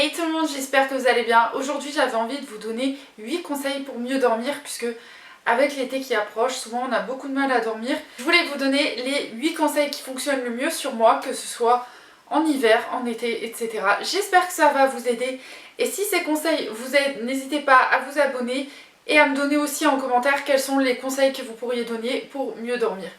Hey tout le monde, j'espère que vous allez bien. Aujourd'hui j'avais envie de vous donner 8 conseils pour mieux dormir puisque avec l'été qui approche, souvent on a beaucoup de mal à dormir. Je voulais vous donner les 8 conseils qui fonctionnent le mieux sur moi, que ce soit en hiver, en été, etc. J'espère que ça va vous aider et si ces conseils vous aident, n'hésitez pas à vous abonner et à me donner aussi en commentaire quels sont les conseils que vous pourriez donner pour mieux dormir.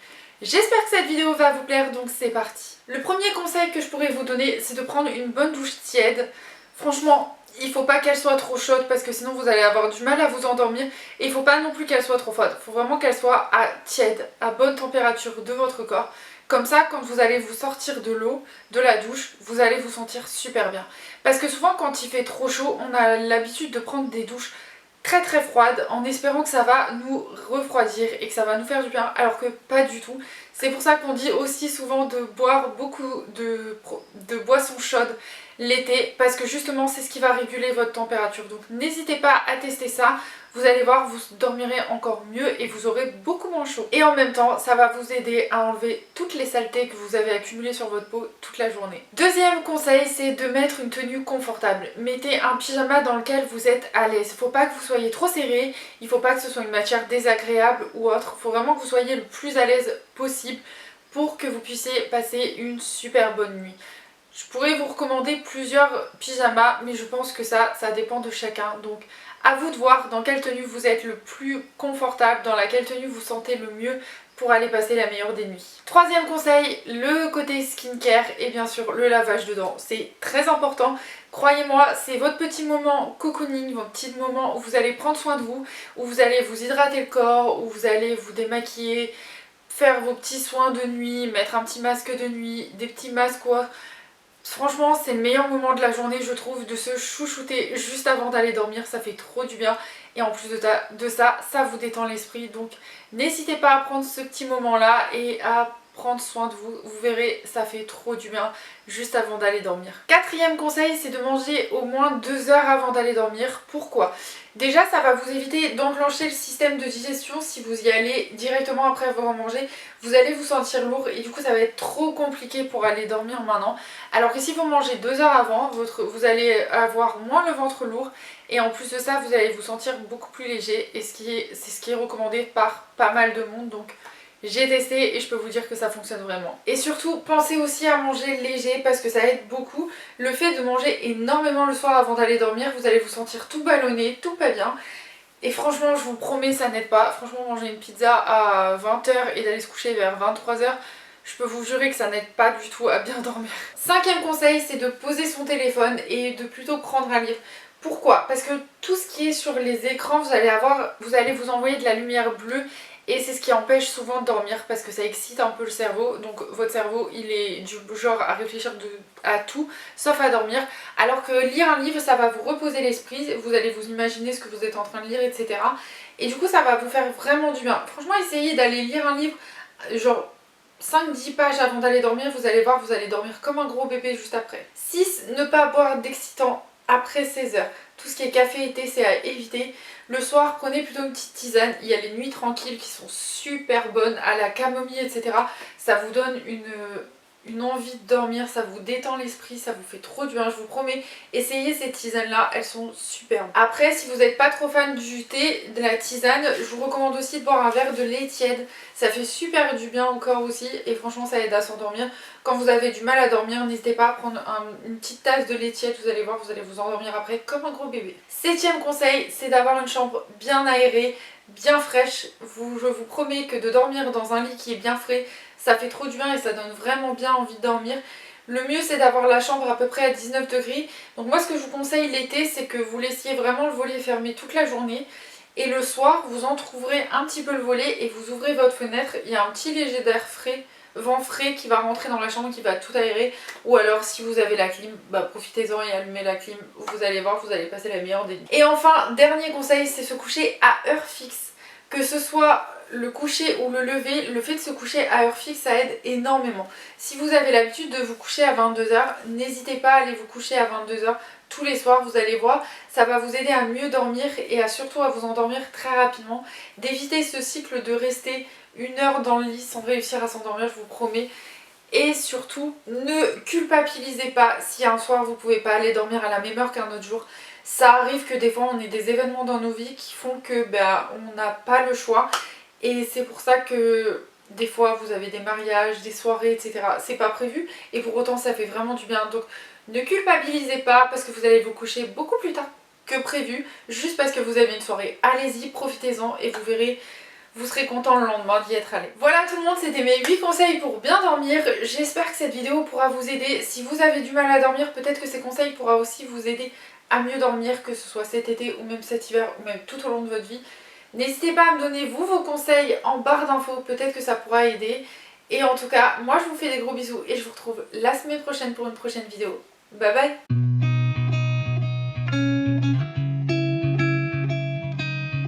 J'espère que cette vidéo va vous plaire, donc c'est parti. Le premier conseil que je pourrais vous donner, c'est de prendre une bonne douche tiède. Franchement, il faut pas qu'elle soit trop chaude parce que sinon vous allez avoir du mal à vous endormir. Et il faut pas non plus qu'elle soit trop froide. Il faut vraiment qu'elle soit à tiède, à bonne température de votre corps. Comme ça, quand vous allez vous sortir de l'eau, de la douche, vous allez vous sentir super bien. Parce que souvent quand il fait trop chaud, on a l'habitude de prendre des douches très froides en espérant que ça va nous refroidir et que ça va nous faire du bien, alors que pas du tout. C'est pour ça qu'on dit aussi souvent de boire beaucoup de boissons chaudes l'été, parce que justement c'est ce qui va réguler votre température. Donc n'hésitez pas à tester ça, vous allez voir, vous dormirez encore mieux et vous aurez beaucoup moins chaud. Et en même temps, ça va vous aider à enlever toutes les saletés que vous avez accumulées sur votre peau toute la journée. Deuxième conseil, c'est de mettre une tenue confortable. Mettez un pyjama dans lequel vous êtes à l'aise. Il ne faut pas que vous soyez trop serré, il ne faut pas que ce soit une matière désagréable ou autre. Il faut vraiment que vous soyez le plus à l'aise possible pour que vous puissiez passer une super bonne nuit. Je pourrais vous recommander plusieurs pyjamas, mais je pense que ça dépend de chacun. Donc à vous de voir dans quelle tenue vous êtes le plus confortable, dans laquelle tenue vous sentez le mieux pour aller passer la meilleure des nuits. Troisième conseil, le côté skincare et bien sûr le lavage de dents. C'est très important. Croyez-moi, c'est votre petit moment cocooning, votre petit moment où vous allez prendre soin de vous, où vous allez vous hydrater le corps, où vous allez vous démaquiller, faire vos petits soins de nuit, mettre un petit masque de nuit, des petits masques quoi. Franchement, c'est le meilleur moment de la journée, je trouve, de se chouchouter juste avant d'aller dormir, ça fait trop du bien. Et en plus de ça, ça vous détend l'esprit. Donc n'hésitez pas à prendre ce petit moment-là et à prendre soin de vous. Vous verrez, ça fait trop du bien juste avant d'aller dormir. Quatrième conseil, c'est de manger au moins 2 heures avant d'aller dormir. Pourquoi ? Déjà, ça va vous éviter d'enclencher le système de digestion. Si vous y allez directement après avoir mangé, vous allez vous sentir lourd et du coup ça va être trop compliqué pour aller dormir maintenant. Alors que si vous mangez 2 heures avant, vous allez avoir moins le ventre lourd et en plus de ça vous allez vous sentir beaucoup plus léger et c'est ce qui est recommandé par pas mal de monde. Donc j'ai testé et je peux vous dire que ça fonctionne vraiment. Et surtout, pensez aussi à manger léger parce que ça aide beaucoup. Le fait de manger énormément le soir avant d'aller dormir, vous allez vous sentir tout ballonné, tout pas bien. Et franchement, je vous promets, ça n'aide pas. Franchement, manger une pizza à 20 h et d'aller se coucher vers 23 h, je peux vous jurer que ça n'aide pas du tout à bien dormir. Cinquième conseil, c'est de poser son téléphone et de plutôt prendre un livre. Pourquoi ? Parce que tout ce qui est sur les écrans, vous allez vous envoyer de la lumière bleue et c'est ce qui empêche souvent de dormir parce que ça excite un peu le cerveau. Donc votre cerveau, il est du genre à réfléchir à tout sauf à dormir. Alors que lire un livre, ça va vous reposer l'esprit, vous allez vous imaginer ce que vous êtes en train de lire, etc. Et du coup, ça va vous faire vraiment du bien. Franchement, essayez d'aller lire un livre, genre 5-10 pages avant d'aller dormir, vous allez voir, vous allez dormir comme un gros bébé juste après. 6. Ne pas boire d'excitant après 16 h. Tout ce qui est café et thé, c'est à éviter. Le soir, prenez plutôt une petite tisane. Il y a les nuits tranquilles qui sont super bonnes, à la camomille, etc. Ça vous donne une envie de dormir, ça vous détend l'esprit, ça vous fait trop du bien, je vous promets. Essayez ces tisanes là, elles sont superbes. Après, si vous n'êtes pas trop fan du thé, de la tisane, je vous recommande aussi de boire un verre de lait tiède. Ça fait super du bien au corps aussi et franchement ça aide à s'endormir. Quand vous avez du mal à dormir, n'hésitez pas à prendre une petite tasse de lait tiède, vous allez voir, vous allez vous endormir après comme un gros bébé. Septième conseil, c'est d'avoir une chambre bien aérée, bien fraîche. Je vous promets que de dormir dans un lit qui est bien frais, ça fait trop du bien et ça donne vraiment bien envie de dormir. Le mieux c'est d'avoir la chambre à peu près à 19 degrés. Donc moi ce que je vous conseille l'été, c'est que vous laissiez vraiment le volet fermé toute la journée. Et le soir, vous entrouvrez un petit peu le volet et vous ouvrez votre fenêtre. Il y a un petit léger d'air frais, vent frais qui va rentrer dans la chambre, qui va tout aérer. Ou alors si vous avez la clim, profitez-en et allumez la clim. Vous allez voir, vous allez passer la meilleure des nuits. Et enfin, dernier conseil, c'est se coucher à heure fixe. Que ce soit le coucher ou le lever, le fait de se coucher à heure fixe, ça aide énormément. Si vous avez l'habitude de vous coucher à 22 h, n'hésitez pas à aller vous coucher à 22 h tous les soirs, vous allez voir, ça va vous aider à mieux dormir et surtout à vous endormir très rapidement. D'éviter ce cycle de rester 1 heure dans le lit sans réussir à s'endormir, je vous promets. Et surtout, ne culpabilisez pas si un soir vous pouvez pas aller dormir à la même heure qu'un autre jour. Ça arrive que des fois on ait des événements dans nos vies qui font que on n'a pas le choix. Et c'est pour ça que des fois vous avez des mariages, des soirées, etc. C'est pas prévu et pour autant ça fait vraiment du bien. Donc ne culpabilisez pas parce que vous allez vous coucher beaucoup plus tard que prévu, juste parce que vous avez une soirée. Allez-y, profitez-en et vous verrez, vous serez content le lendemain d'y être allé. Voilà tout le monde, c'était mes 8 conseils pour bien dormir. J'espère que cette vidéo pourra vous aider. Si vous avez du mal à dormir, peut-être que ces conseils pourront aussi vous aider à mieux dormir, que ce soit cet été ou même cet hiver ou même tout au long de votre vie. N'hésitez pas à me donner vous vos conseils en barre d'infos, peut-être que ça pourra aider. Et en tout cas, moi je vous fais des gros bisous et je vous retrouve la semaine prochaine pour une prochaine vidéo. Bye bye!